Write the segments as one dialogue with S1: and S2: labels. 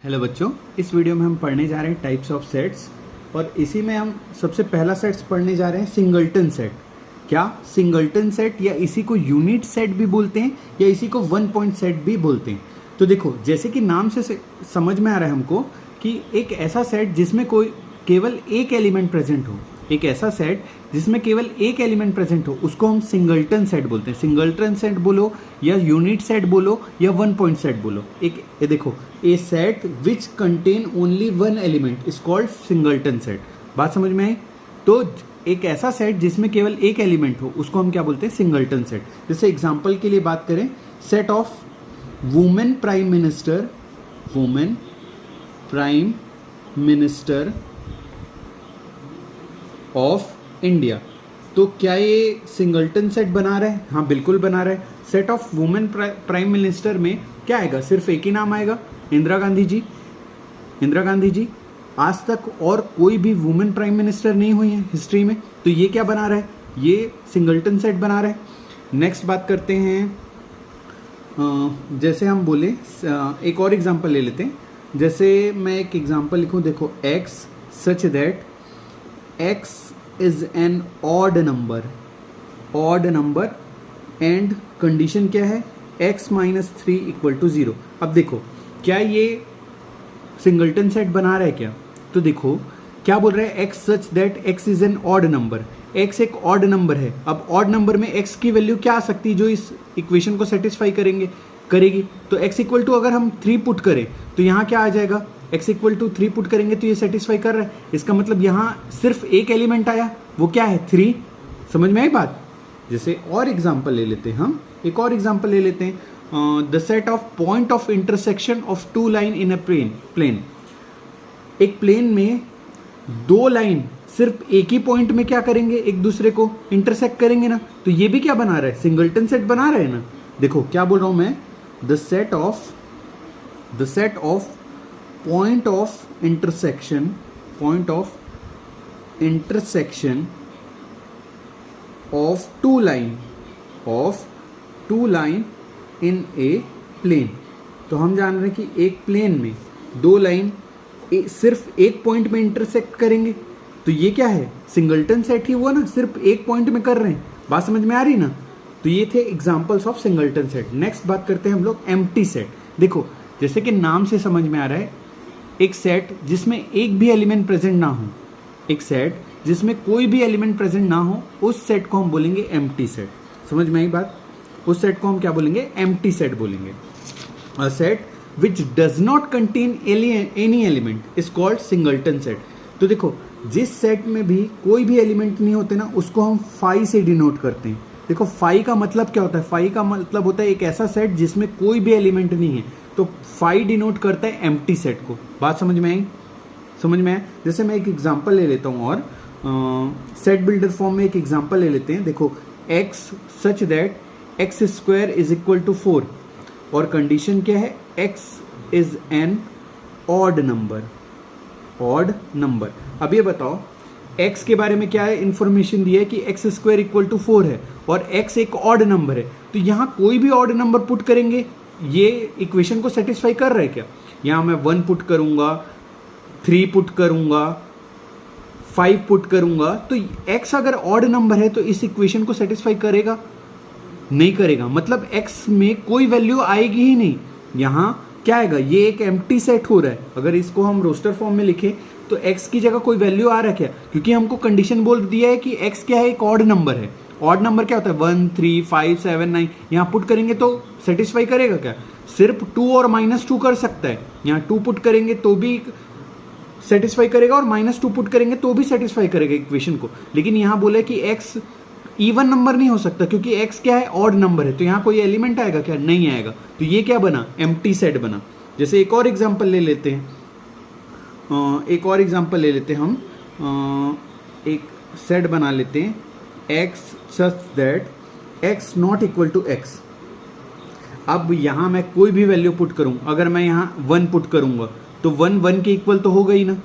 S1: Hello बच्चों, इस video में हम पढ़ने जा रहे हैं टाइप्स ऑफ सेट्स और इसी में हम सबसे पहला सेट्स पढ़ने जा रहे हैं सिंगल्टन सेट। क्या सिंगल्टन सेट या इसी को यूनिट सेट भी बोलते हैं या इसी को वन पॉइंट सेट भी बोलते हैं। तो देखो, जैसे कि नाम से समझ में आ रहा है हमको कि एक ऐसा सेट जिसमें कोई केवल एक एलिमेंट प्रेजेंट हो, एक ऐसा सेट जिसमें केवल एक एलिमेंट प्रेजेंट हो, उसको हम सिंगल्टन सेट बोलते हैं। सिंगल्टन सेट बोलो या यूनिट सेट बोलो या वन पॉइंट सेट बोलो। एक ये देखो, a set which contain only one element is called singleton set. बात समझ में आई? तो एक ऐसा सेट जिसमें केवल एक एलिमेंट हो उसको हम क्या बोलते हैं? Singleton set. जैसे एग्जांपल के लिए बात करें, set of women prime minister, women prime minister of India. तो क्या ये सिंगल्टन सेट बना रहा है? हाँ, बिल्कुल बना रहा है। Set of women prime minister में क्या आएगा? सिर्फ एक ही नाम आएगा, इंदिरा गांधी जी। इंदिरा गांधी जी, आज तक और कोई भी वुमेन प्राइम मिनिस्टर नहीं हुई है हिस्ट्री में। तो ये क्या बना रहा है? ये सिंगल्टन सेट बना रहा है। नेक्स्ट बात करते हैं, जैसे हम बोले एक और एग्जांपल ले लेते हैं। जैसे मैं एक एग्जांपल लिखूं, देखो, x such that x is an odd number and condition क्या है? x - 3 = 0। अब देखो, क्या ये सिंगल्टन सेट बना रहा है क्या? तो देखो क्या बोल रहा है, x such that x is an odd number। x एक ऑड नंबर है। अब ऑड नंबर में x की वैल्यू क्या आ सकती है जो इस इक्वेशन को सेटिस्फाई करेगी? तो x = अगर हम 3 पुट करें तो यहाँ क्या आ जाएगा? x = 3 पुट करेंगे तो ये सेटिस्फाई कर रहा है। इसका मतलब यहाँ सिर्फ एक एलिमेंट आया, वो क्या है? 3। समझ में आई बात? जैसे और एग्जांपल ले लेते हैं, हम एक और एग्जांपल ले लेते हैं। The set of point of intersection of 2 line in a plane. एक प्लेन में 2 लाइन सिर्फ एक ही पॉइंट में क्या करेंगे? एक दूसरे को इंटरसेक्ट करेंगे ना। तो ये भी क्या बना रहा है? सिंगल्टन सेट बना रहा है ना। देखो क्या बोल रहा हूं मैं, the set of point of intersection of two line in a plane। तो हम जान रहे हैं कि एक प्लेन में 2 लाइन सिर्फ एक पॉइंट में इंटरसेक्ट करेंगे। तो ये क्या है? सिंगल्टन सेट ही हुआ ना, सिर्फ एक पॉइंट में कर रहे हैं। बात समझ में आ रही ना? तो ये थे examples of singleton set. Next बात करते हैं हम लोग एम्प्टी सेट। देखो, जैसे कि नाम से समझ में आ रहा है, एक सेट जिसमें एक भी एलिमेंट प्रेजेंट ना हो, एक सेट जिसमें कोई भी एलिमेंट प्रेजेंट ना हो, उस सेट को हम बोलेंगे एम्प्टी सेट। समझ में आई बात? उस सेट को हम क्या बोलेंगे? एम्प्टी सेट बोलेंगे। A set which does not contain any element is called singleton set. तो देखो, जिस सेट में भी कोई भी एलिमेंट नहीं होते ना, उसको हम फाई से डिनोट करते हैं। देखो, फाई का मतलब क्या होता है? फाई का मतलब होता है एक ऐसा सेट जिसमें कोई भी एलिमेंट नहीं है। तो फाई डिनोट करता है एम्प्टी सेट को। बात समझ में आई? समझ में आया? जैसे मैं एक एग्जांपल ले लेता हूँ और सेट बिल्डर फॉर्म में एक एग्जांपल ले लेते हैं। देखो, x सच दैट x² = 4 और कंडीशन क्या है? x is an odd number। अब ये बताओ, x के बारे में क्या है इंफॉर्मेशन दी है कि x² = 4 है और x एक ऑड नंबर है। तो यहाँ कोई भी ऑड नंबर पुट करेंगे, ये इक्वेशन को सेटिस्फाई कर रहा है क्या? यहाँ मैं 1 पुट करूंगा, 3 पुट करूंगा, 5 पुट करूंगा, तो x अगर ऑड नंबर है तो इस इक्वेशन को सेटिस्फाई करेगा? नहीं करेगा। मतलब x में कोई वैल्यू आएगी ही नहीं। यहाँ क्या आएगा? ये एक एम्प्टी सेट हो रहा है। अगर इसको हम रोस्टर फॉर्म में लिखें तो x की जगह कोई वैल्यू आ रहा है क्या? क्योंकि हमको कंडीशन बोल दिया है कि x क्या है? एक ऑड नंबर है। ऑड नंबर क्या होता है? 1, 3, 5, 7, 9। यहाँ पुट करेंगे तो सेटिस्फाई करेगा क्या? सिर्फ 2 और -2 कर सकता है। यहाँ 2 पुट करेंगे तो भी सेटिस्फाई करेगा और -2 पुट करेंगे तो भी सेटिस्फाई करेगा इक्वेशन को। लेकिन यहाँ बोले कि x इवन नंबर नहीं हो सकता क्योंकि x क्या है? ऑड नंबर है। तो यहाँ कोई एलिमेंट आएगा क्या? नहीं आएगा। तो ये क्या बना? एम्प्टी सेट बना। जैसे एक और एग्जाम्पल ले लेते हैं, हम एक सेट बना लेते हैं, x such that x not equal to x। अब यहाँ मैं कोई भी वैल्यू पुट करूँ, अगर मैं यहाँ 1 पुट करूँगा तो 1 के इक्वल तो होगा ही ना।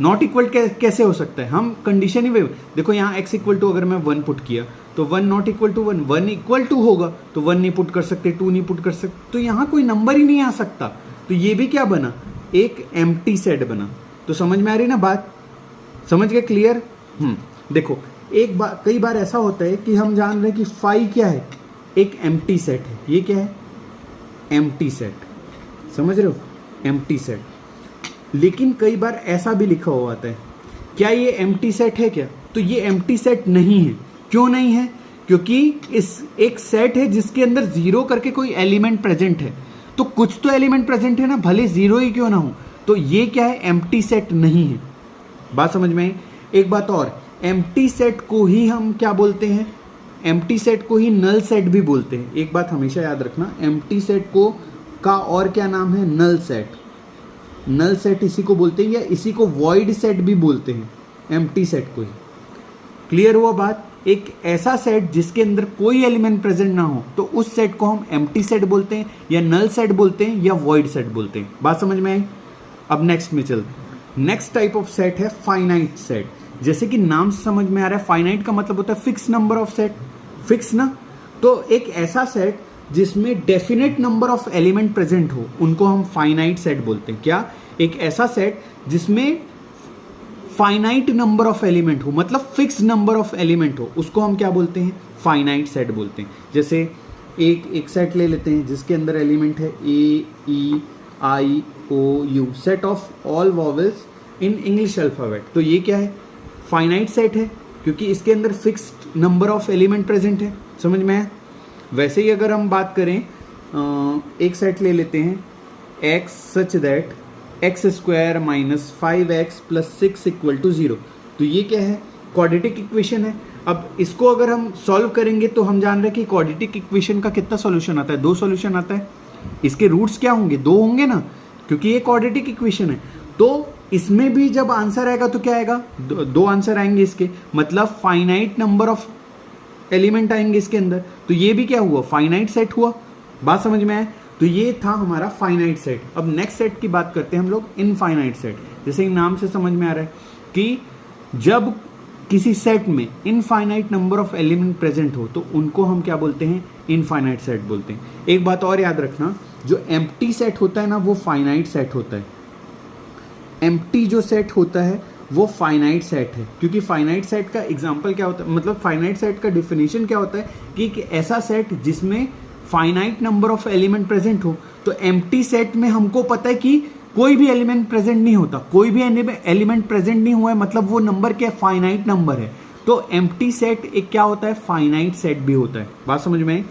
S1: नॉट इक्वल कैसे हो सकता है? हम कंडीशन ही देखो, यहाँ x = अगर मैं 1 पुट किया तो 1 not equal to 1, 1 equal to होगा तो 1 नहीं पुट कर सकते, 2 नहीं पुट कर सकते, तो यहाँ कोई नंबर ही नहीं आ सकता। तो ये भी क्या बना? एक एम्प्टी सेट बना। तो समझ में आ रही ना बात, समझ गए, क्लियर? देखो एक बार, कई बार ऐसा होता है कि हम जान रहे हैं कि फाइव क्या है, एक एम्प्टी सेट है। ये क्या है? एम्प्टी सेट, समझ रहे हो, एम्प्टी सेट। लेकिन कई बार ऐसा भी लिखा हुआ आता है, क्या ये एम्प्टी सेट है क्या? तो ये एम्प्टी सेट नहीं है। क्यों नहीं है? क्योंकि इस एक सेट है जिसके अंदर जीरो करके कोई एलिमेंट प्रेजेंट है, तो कुछ तो एलिमेंट प्रेजेंट है ना, भले जीरो ही क्यों ना हो। तो ये क्या है? एम्प्टी सेट नहीं है। बात समझ में आई? एक बात और, एम्प्टी सेट को ही हम क्या बोलते हैं? एम्प्टी सेट को ही नल सेट भी बोलते हैं। एक बात हमेशा याद रखना, एम्प्टी सेट को का और क्या नाम है? Null set. नल सेट इसी को बोलते हैं, या इसी को वॉइड सेट भी बोलते हैं, एम्प्टी सेट को ही। क्लियर हुआ बात? एक ऐसा सेट जिसके अंदर कोई एलिमेंट प्रेजेंट ना हो, तो उस सेट को हम एम्प्टी सेट बोलते हैं, या नल सेट बोलते हैं, या वॉइड सेट बोलते हैं। बात समझ में आई? अब नेक्स्ट में चलते हैं। नेक्स्ट टाइप ऑफ सेट है फाइनाइट सेट। जैसे कि नाम से समझ में आ रहा है, फाइनाइट का मतलब होता है fix number of set, fix ना। तो एक ऐसा सेट जिसमें definite number of element present हो, उनको हम फाइनाइट सेट बोलते हैं। क्या? एक ऐसा सेट जिसमें फाइनाइट नंबर ऑफ एलिमेंट हो, मतलब फिक्स नंबर ऑफ एलिमेंट हो, उसको हम क्या बोलते हैं? फाइनाइट सेट बोलते हैं। जैसे एक सेट ले लेते हैं जिसके अंदर एलिमेंट है A, E, I, O, U, set of all vowels in English alphabet. तो ये क्या है? फाइनाइट सेट है, क्योंकि इसके अंदर fixed number of element present है। समझ में आया? वैसे ही अगर हम बात करें, एक सेट ले लेते हैं x such that x square minus 5x plus 6 equal to 0। तो ये क्या है? क्वाड्रेटिक इक्वेशन है। अब इसको अगर हम सॉल्व करेंगे तो हम जान रहे हैं कि क्वाड्रेटिक इक्वेशन का कितना सॉल्यूशन आता है? 2 सॉल्यूशन आता है। इसके रूट्स क्या होंगे? 2 होंगे ना, क्योंकि ये क्वाड्रेटिक इक्वेशन है। तो इसमें भी जब आंसर आएगा तो क्या आएगा? 2 आंसर आएंगे इसके, मतलब फाइनाइट नंबर ऑफ एलिमेंट आएंगे इसके अंदर। तो ये भी क्या हुआ? फाइनाइट सेट हुआ। बात समझ में आए? तो ये था हमारा फाइनाइट सेट। अब नेक्स्ट सेट की बात करते हैं हम लोग, इनफाइनाइट सेट। जैसे नाम से समझ में आ रहा है कि जब किसी सेट में infinite number of element present हो, तो उनको हम क्या बोलते हैं? इनफाइनाइट सेट बोलते हैं। एक बात और याद रखना, जो एम्प्टी सेट होता है ना, वो फाइनाइट सेट होता है। एम्प्टी जो सेट होता है वो फाइनाइट सेट है, क्योंकि फाइनाइट सेट का एग्जांपल क्या होता है, मतलब फाइनाइट सेट का डिफिनेशन क्या होता है कि एक ऐसा सेट जिसमें finite number of element present हो। तो एम्प्टी सेट में हमको पता है कि कोई भी एलिमेंट प्रेजेंट नहीं होता, कोई भी एलिमेंट प्रेजेंट नहीं हुआ है, मतलब वो नंबर क्या? फाइनाइट नंबर है। तो एम्प्टी सेट एक क्या होता है? फाइनाइट सेट भी होता है। बात समझ में आई?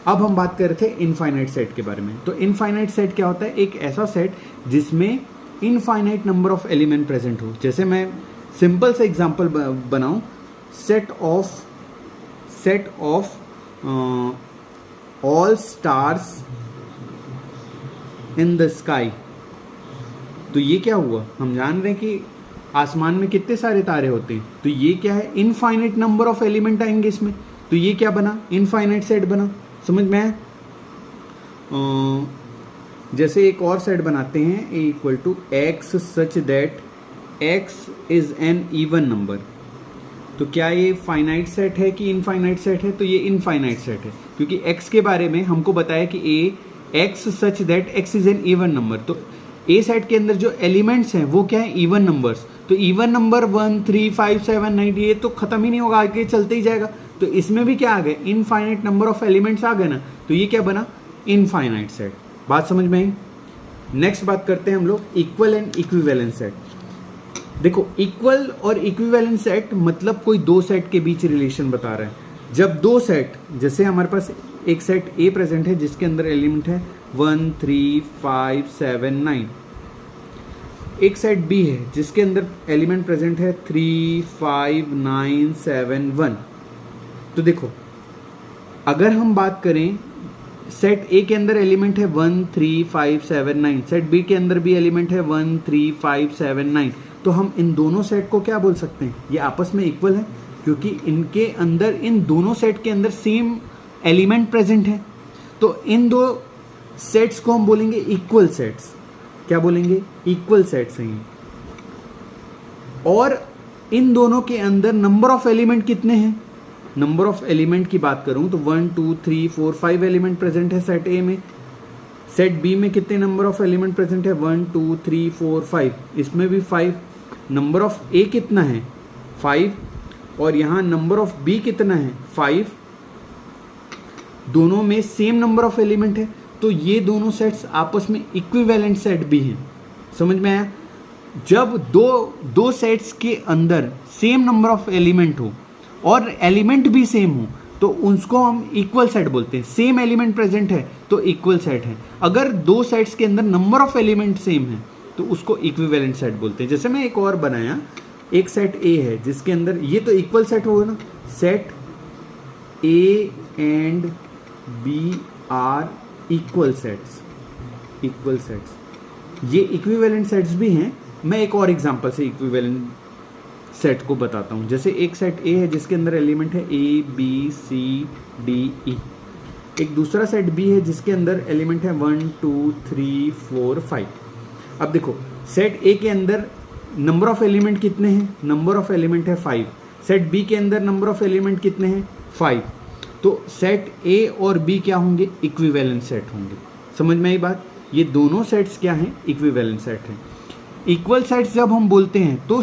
S1: अब हम बात कर रहे थे इनफाइनाइट सेट के बारे में। तो इनफाइनाइट सेट क्या होता है? एक ऐसा सेट जिसमें infinite number of element present हो। जैसे मैं सिंपल सा एग्जांपल बनाऊं, set of all stars in the sky. तो ये क्या हुआ? हम जान रहे हैं कि आसमान में कितने सारे तारे होते हैं, तो ये क्या है? इनफाइनाइट नंबर ऑफ एलिमेंट आएंगे इसमें। तो ये क्या बना? इनफाइनाइट सेट बना। समझ में आया? जैसे एक और सेट बनाते हैं, A equal to x such that x is an even number. तो क्या ये फाइनाइट सेट है कि इनफाइनाइट सेट है? तो ये इनफाइनाइट सेट है, क्योंकि एक्स के बारे में हमको बताया कि A x such that x is an even number. तो ए सेट के अंदर जो एलिमेंट्स हैं वो क्या है? Even numbers. तो इवन नंबर 1, 3, 5, 7, 9 ये तो खत्म ही नहीं होगा, आगे चलते ही जाएगा। तो इसमें भी क्या आ गए? इनफाइनाइट नंबर ऑफ एलिमेंट्स आ गए ना, तो ये क्या बना? Infinite set. बात समझ में आई? नेक्स्ट बात करते हैं हम लोग इक्वल एंड इक्विवेलेंट सेट। देखो, इक्वल और इक्विवेलेंट सेट मतलब कोई दो सेट के बीच रिलेशन बता रहा है। जब दो सेट, जैसे हमारे पास एक सेट ए प्रेजेंट है जिसके अंदर एलिमेंट है 1, 3, 5, 7, 9। एक सेट बी है जिसके अंदर एलिमेंट प्रेजेंट है 3, 5, 9, 7, 1। तो देखो, अगर हम बात करें, सेट ए के अंदर एलिमेंट है 1, 3, 5, 7, 9, सेट बी के अंदर भी एलिमेंट है 1, 3, 5, 7, 9। तो हम इन दोनों सेट को क्या बोल सकते हैं? ये आपस में इक्वल है, क्योंकि इनके अंदर, इन दोनों सेट के अंदर सेम एलिमेंट प्रेजेंट है। तो इन दो सेट्स को हम बोलेंगे इक्वल सेट्स। क्या बोलेंगे? इक्वल सेट्स हैं। और इन दोनों के अंदर नंबर ऑफ एलिमेंट कितने हैं? नंबर ऑफ एलिमेंट की बात करूं तो 1, 2, 3, 4, 5 एलिमेंट प्रेजेंट है सेट ए में। सेट बी में कितने नंबर ऑफ एलिमेंट प्रेजेंट है, 1 2 3 4 5, इसमें भी 5। नंबर ऑफ ए कितना है, 5, और यहाँ नंबर ऑफ बी कितना है, 5। दोनों में सेम नंबर ऑफ एलिमेंट है, तो ये दोनों सेट्स आपस में इक्विवेलेंट सेट भी हैं। समझ में आया? जब दो सेट्स के अंदर सेम नंबर ऑफ एलिमेंट हो और एलिमेंट भी सेम हो तो उसको हम इक्वल सेट बोलते हैं। सेम एलिमेंट प्रेजेंट है तो इक्वल सेट है। अगर दो सेट्स के अंदर नंबर ऑफ एलिमेंट सेम है तो उसको इक्विवेलेंट सेट बोलते हैं। जैसे मैं एक और बनाया, एक सेट ए है जिसके अंदर, ये तो इक्वल सेट होगा ना, set A and B are equal sets, equal sets, ये इक्विवेलेंट सेट्स भी हैं। मैं एक और एग्जांपल से इक्विवेलेंट सेट को बताता हूँ। जैसे एक सेट ए है जिसके अंदर एलिमेंट है A B C D E, एक दूसरा सेट बी है जिसके अंदर एलिमेंट है 1 2 3 4 5। अब देखो, सेट ए के अंदर नंबर ऑफ एलिमेंट कितने हैं, नंबर ऑफ एलिमेंट है 5। सेट बी के अंदर नंबर ऑफ एलिमेंट कितने हैं, 5। तो सेट ए और बी क्या होंगे, इक्विवेलेंट सेट होंगे। समझ में आई बात? ये दोनों सेट्स क्या हैं, इक्विवेलेंट सेट हैं। इक्वल सेट्स जब हम बोलते हैं तो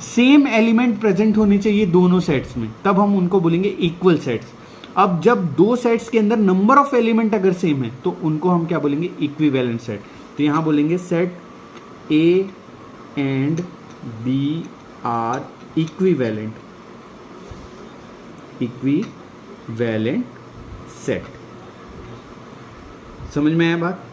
S1: सेम एलिमेंट प्रेजेंट होने चाहिए दोनों सेट्स में, तब हम उनको बोलेंगे इक्वल सेट्स। अब जब दो सेट्स के अंदर नंबर ऑफ एलिमेंट अगर सेम है तो उनको हम क्या बोलेंगे, इक्विवेलेंट सेट। तो यहां बोलेंगे set A and B are equivalent, equivalent set. समझ में आया बात?